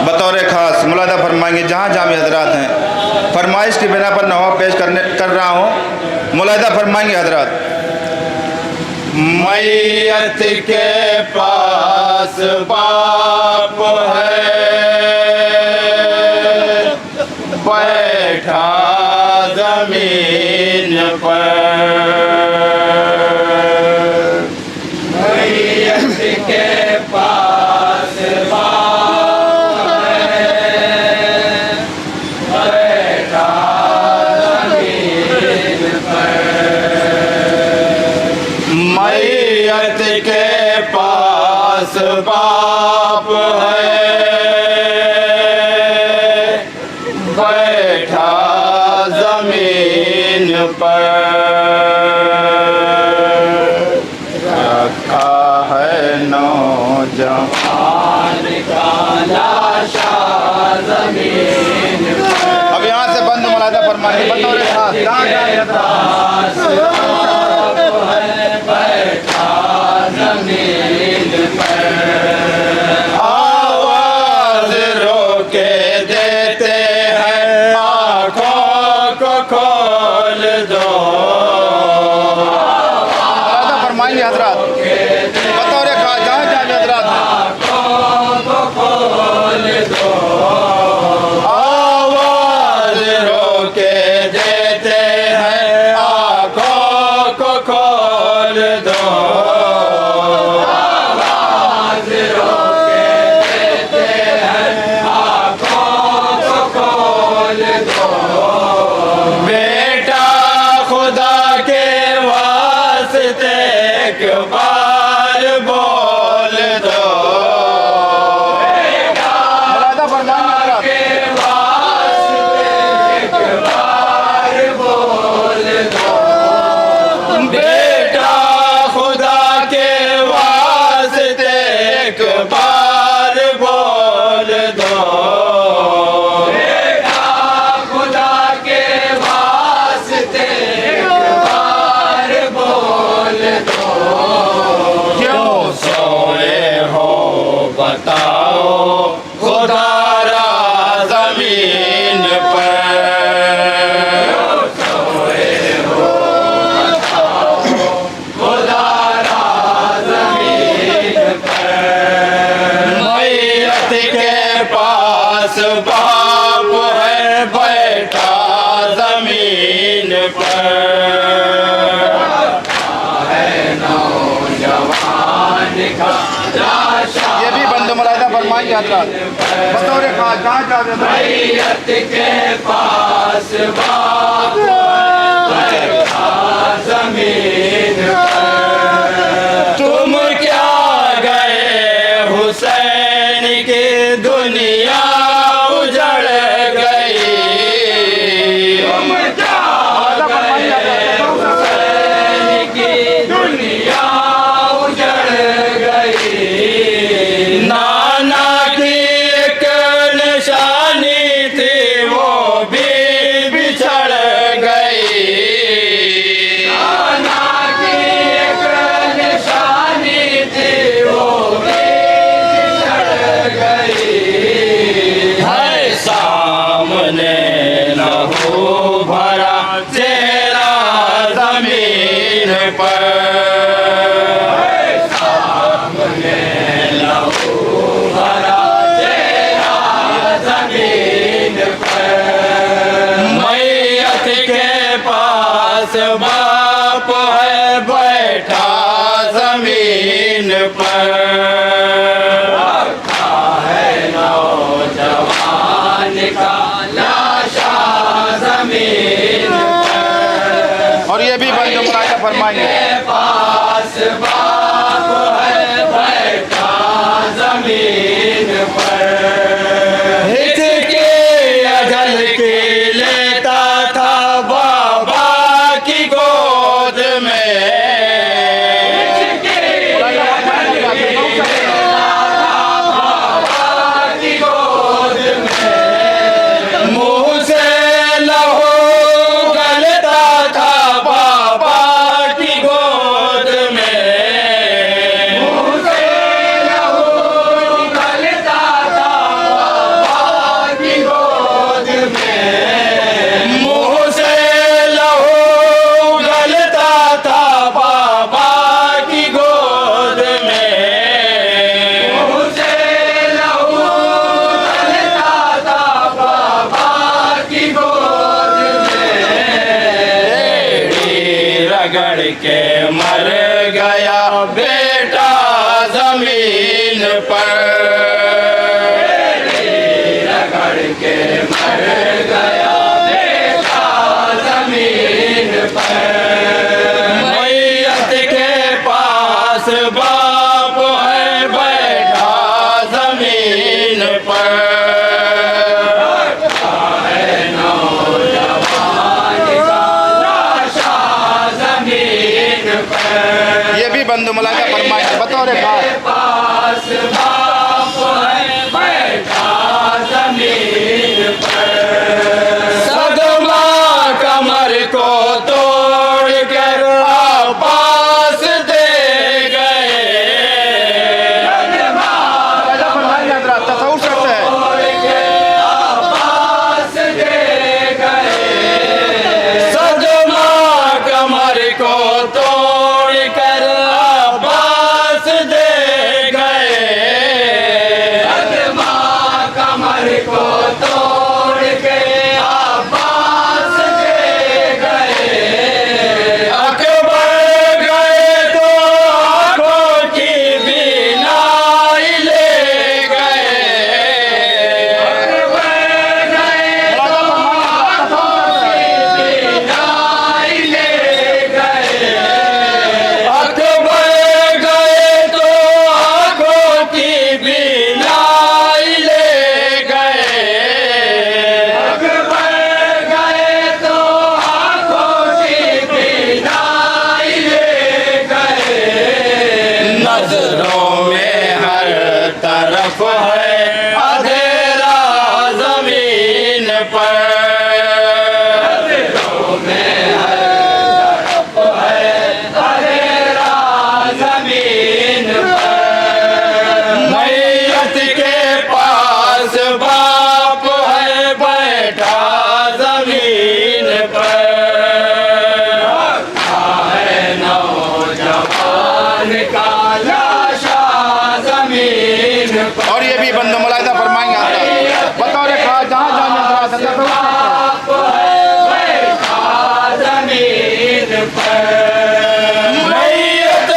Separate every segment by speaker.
Speaker 1: बतौर ख़ास मुलादा फरमाएंगे जहाँ जामी हजरात हैं, फरमाइश की बिना पर नवा पेश कर रहा हूँ। मुलादा फरमाएंगे हजरात। मैयत के पास बाप है, बैठा जमीन पर।
Speaker 2: मैयत के पास बाप है, बैठा जमीन पर।
Speaker 1: मैयत के पास बाप है, बैठा जमीन पर। रखा है नौजवान
Speaker 2: का लाशा जमीन पर।
Speaker 1: अब यहाँ से बंद मुलादा फरमाएंगे बतौर खास। जहाँ
Speaker 2: बैठा जमीन पर।
Speaker 1: आवाज रोके देते हैं, आँखों को खोल दो। मुलादा फरमाएंगे हजरात बतौर खास। जहाँ जावे हजरात
Speaker 2: खोल दो।
Speaker 1: आवाज रोके देते हैं, आँखों को खोल दो।
Speaker 2: आवाज रोके देते हैं, आँखों को खोल दो।
Speaker 1: बेटा खुदा के वास्ते एक बार बोल दो। मुलादा फरमाएंगे हजरात।
Speaker 2: के वास्ते एक बार बोल दो।
Speaker 1: बेटा खुदा के वास्ते एक बार बोल दो।
Speaker 2: बेटा खुदा के वास्ते एक बार बोल दो।
Speaker 1: क्यों सोए हो बताओ खुदारा जमीन पर।
Speaker 2: खुदारा जमीन पर।
Speaker 1: मैयत के पास बाप है, बैठा जमीन पर।
Speaker 2: नौजवान का लाशा
Speaker 1: ये भी बंद मुलादा फरमाएंगे हजरात बतौर खास। जहाँ जावे
Speaker 2: मैयत के पास बाप बैठा जमीन पर।
Speaker 1: तुम क्या गए हुसैन की दुनिया उजड़ गई।
Speaker 2: तुम क्या गए हुसैन की दुनिया उजड़ गई।
Speaker 1: नाना की एक निशानी थी, वो भी बिछड़ गई।
Speaker 2: नाना की एक निशानी थी, वो भी बिछड़ गई।
Speaker 1: है सामने लहू भरा चेहरा जमीन पर।
Speaker 2: सामने लहू भरा चेहरा जमीन पर।
Speaker 1: मैयत के पास बाप है, बैठा जमीन पर।
Speaker 2: रखा है नौजवान का लाशा जमीन पर।
Speaker 1: और ये भी बंद मुलादा फरमाएंगे।
Speaker 2: के पास बाप है, बैठा जमीन पर।
Speaker 1: हिचके अजल की लेता था बाबा की गोद में। मुँह से लहू गलता था
Speaker 2: रगड़ के मर गया बेटा जमीन पर, रगड़ के मर गया बेटा जमीन पर। मैयत के पास बाप है बैठा जमीन पर, है नौजवान का लाशा जमीन पर।
Speaker 1: ये भी बंधु मुलाहिदा फरमाएंगे बतौर खास।
Speaker 2: पास बाप है बैठा जमीन पर, सदमा कमर को तोड़ कर आवाज दे गए,
Speaker 1: मुलाहिदा फरमाएंगे हजरात, तसव्वुर करते हैं।
Speaker 2: आवाज दे गए, सदमा कमर को तोड़ कर आवाज दे गए, सदमा कमर को तोड़ के आवाज दे गए। अकबर गए तो आंखों की बीनाई ले गए, अकबर गए तो आंखों की बीनाई ले गए, अकबर गए तो आंखों की बीनाई ले गए, अकबर गए तो आंखों की बीनाई ले गए। नजरों में हर तरफ है अंधेरा जमीन पर, नजरों में हर तरफ है अंधेरा जमीन पर। मैयत के पास बाप है बैठा जमीन पर, है नौजवान का लाशा जमीन पर।
Speaker 1: और ये भी बंधु मुलाहिदा फरमाएंगे हजरात, बतौर खास जहाँ जामिया हजरात हैं, तसव्वुर करते हैं।
Speaker 2: बाप है बैठा जमीन पर, मैयत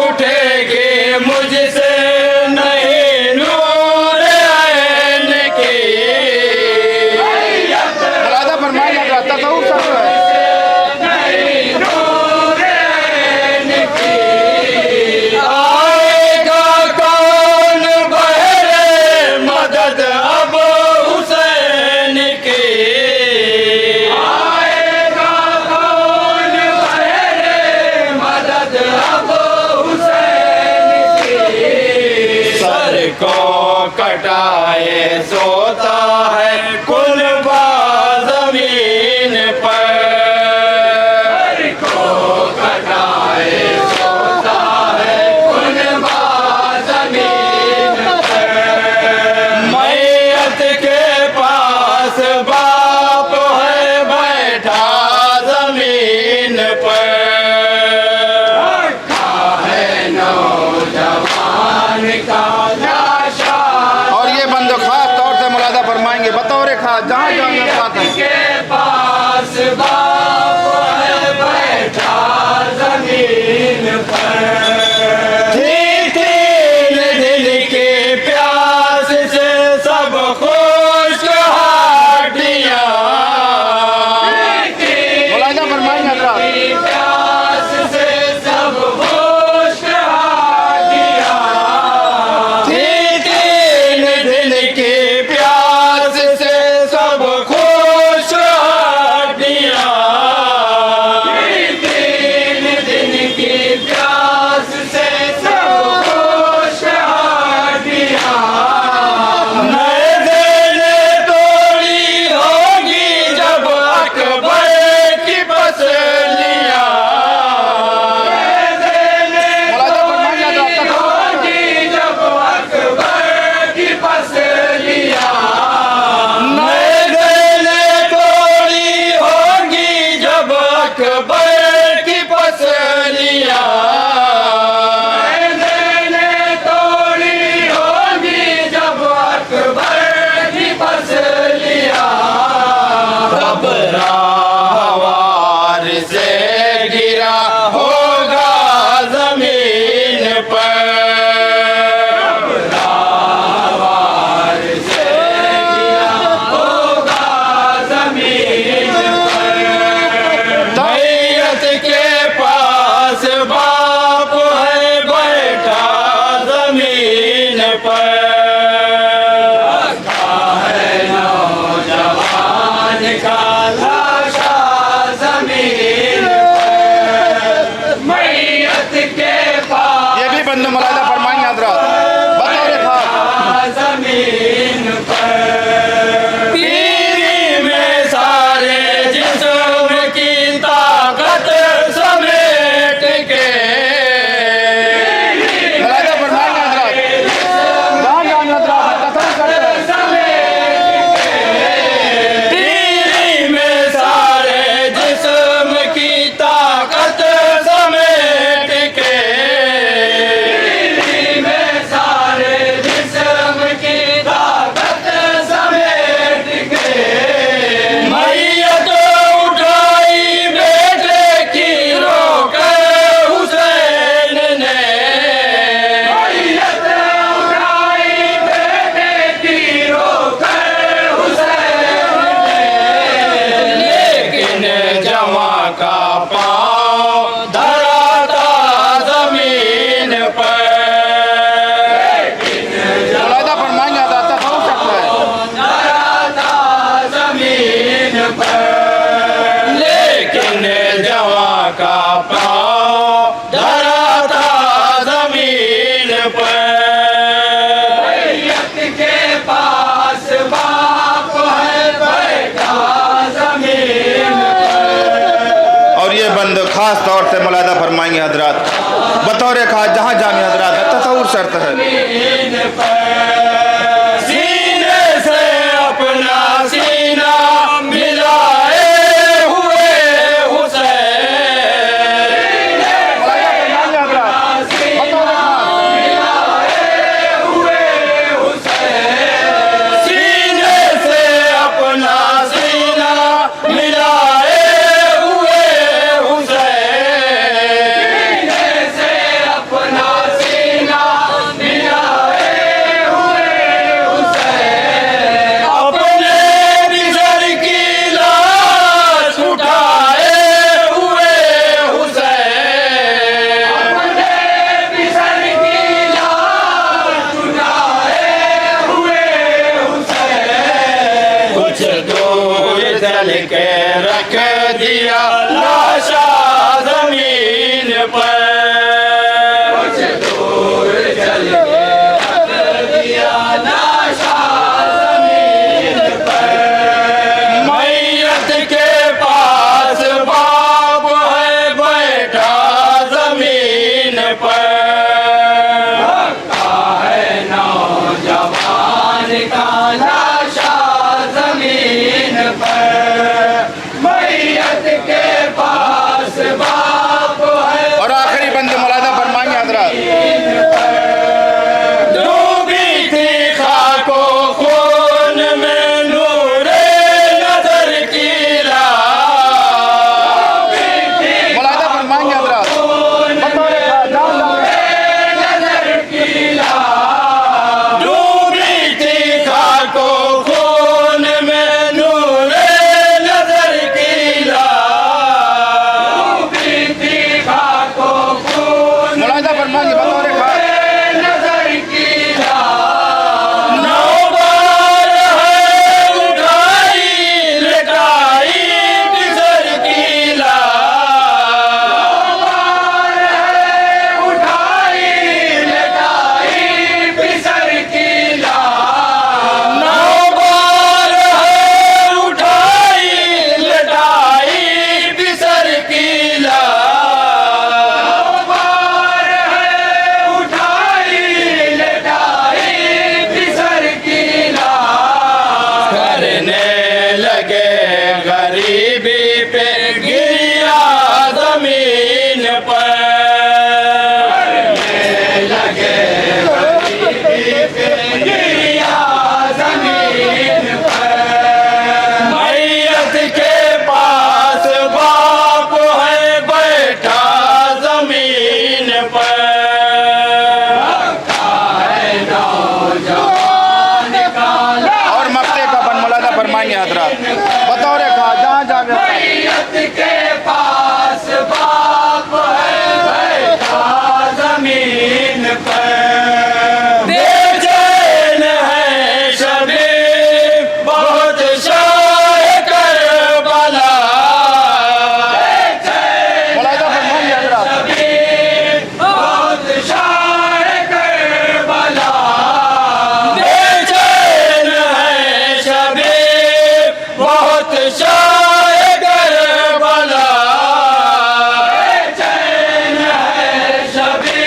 Speaker 2: उठेगी मुझसे नहीं नूर ऐन की, मैयत
Speaker 1: मुलाहिदा फरमाएंगे हजरात, तसव्वुर करते हैं।
Speaker 2: नहीं नूर ऐन की। आएगा कौन बहरे मदद अब हुसैन की, आएगा कौन बहरे मदद अब हुसैन की। सर को कटाए सोता है कुलबा जमीन पर, सर को कटाए सोता है कुलबा जमीन पर। मैयत के पास बाप है बैठा जमीन पर, है नौजवान का लाशा।
Speaker 1: और ये बंधु खास तौर से मुलाहिदा फरमाएंगे बतौर खास जहाँ जामिया हजरात हैं।
Speaker 2: के पास बाप है बैठा जमीन पर, थी तीन दिन की प्यास से सब खुश हाटियाँ,
Speaker 1: मुलाहिदा फरमाएंगे हजरात,
Speaker 2: प्यास से सब खुश हाटियाँ, थी तीन दिन की प्यास से सब खुश हाटियाँ, तीन दिन की प्यास से सब खुश हाटियाँ। नए देने तोड़ी होगी जब अकबर की पसलियाँ,
Speaker 1: मुलाहिदा फरमाएंगे हजरात, तसव्वुर करते हैं।
Speaker 2: होगी जब अकबर की पसलियाँ, नए देने तोड़ी होगी जब अकबर की पसलियाँ, नए देने तोड़ी होगी जब अकबर की पसलियाँ। तब राहवार से गिरा का पाँव धरा था जमीन पर। मैयत के पास बाप है बैठा जमीन पर।
Speaker 1: और ये बंद खास तौर से मुलाहिदा फरमाएंगे हजरात, बतौर खास जहाँ जामी हजरात है तसव्वुर शर्त है।
Speaker 2: सीने से अपना सीना मिलाए हुए हुसैन, सीने से अपना सीना मिलाए हुए हुसैन, सीने से अपना सीना मिलाए हुए हुसैन, अपने बिसर की लाश उठाए हुए हुसैन, अपने बिसर की लाश उठाए हुए हुसैन, कुछ दूर चल के रख दिया लाशा जमीन पर, कुछ दूर चल के रख दिया लाशा जमीन पर। मैयत के पास बाप है बैठा जमीन पर, है नौजवान का लाशा जमीन पर। मैयत के पास बाप है
Speaker 1: और आखिरी बंद मुलाहिदा फरमाएंगे हजरात,
Speaker 2: डूबी थी खाको खून में नूरे नजर की राह,
Speaker 1: मुलाहिदा फरमाएंगे हजरात, बतौर
Speaker 2: नजर की राह, डूबी थी खाको खून में नूरे नजर की राह, डूबी थी खाको खून
Speaker 1: मुलाहिदा फरमाएंगे बतौर खास।
Speaker 2: नजर की राह, नौबार है उठाई लटाई बिसर की लाश, नौबार है उठाई लटाई बिसर की लाश, नौबार है उठाई लटाई बिसर की लाश, नौबार है उठाई लटाई बिसर की लाश, करने लगे गरीबी पे गिरिया जमीन पर, करने लगे गरीबी पे गिरिया जमीन पर। मैयत के पास बाप है बैठा जमीन पर, है नौजवान का
Speaker 1: और मक्ते का बन मुलाहिदा फरमाएंगे हजरात, बतौर खास जहाँ जामी
Speaker 2: मैयत के पास बाप है बैठा जमीन पर। बेचैन है शबे बहुत शाह करबला,
Speaker 1: मुलाहिदा फरमाएंगे हजरात,
Speaker 2: बहुत शाह करबला, बेचैन है शबे बहुत शाह करबला, बेचैन है शबे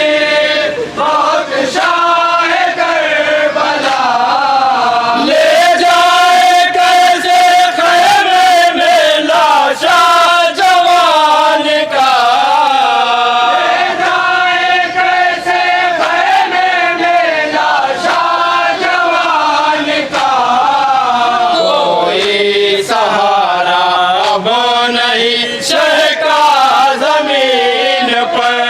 Speaker 2: बहुत शाह करबला, ले जाए कैसे खैमे में लाशा जवान का, ले जाए कैसे खैमे में लाशा जवान का, कोई सहारा अब नहीं शह का जमीन पर,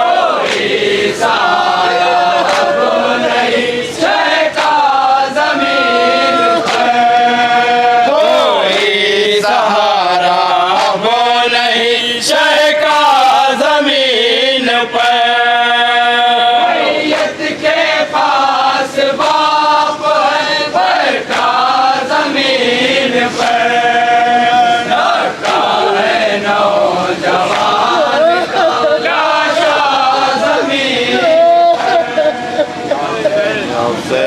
Speaker 2: कोई सहारा अब नहीं शह का जमीन पर, कोई सहारा अब नहीं शह का जमीन पर। मैयत के पास बाप है बैठा जमीन पर, लड़का है नौजवान जवान का लाशा ज़मीन
Speaker 1: हुसैन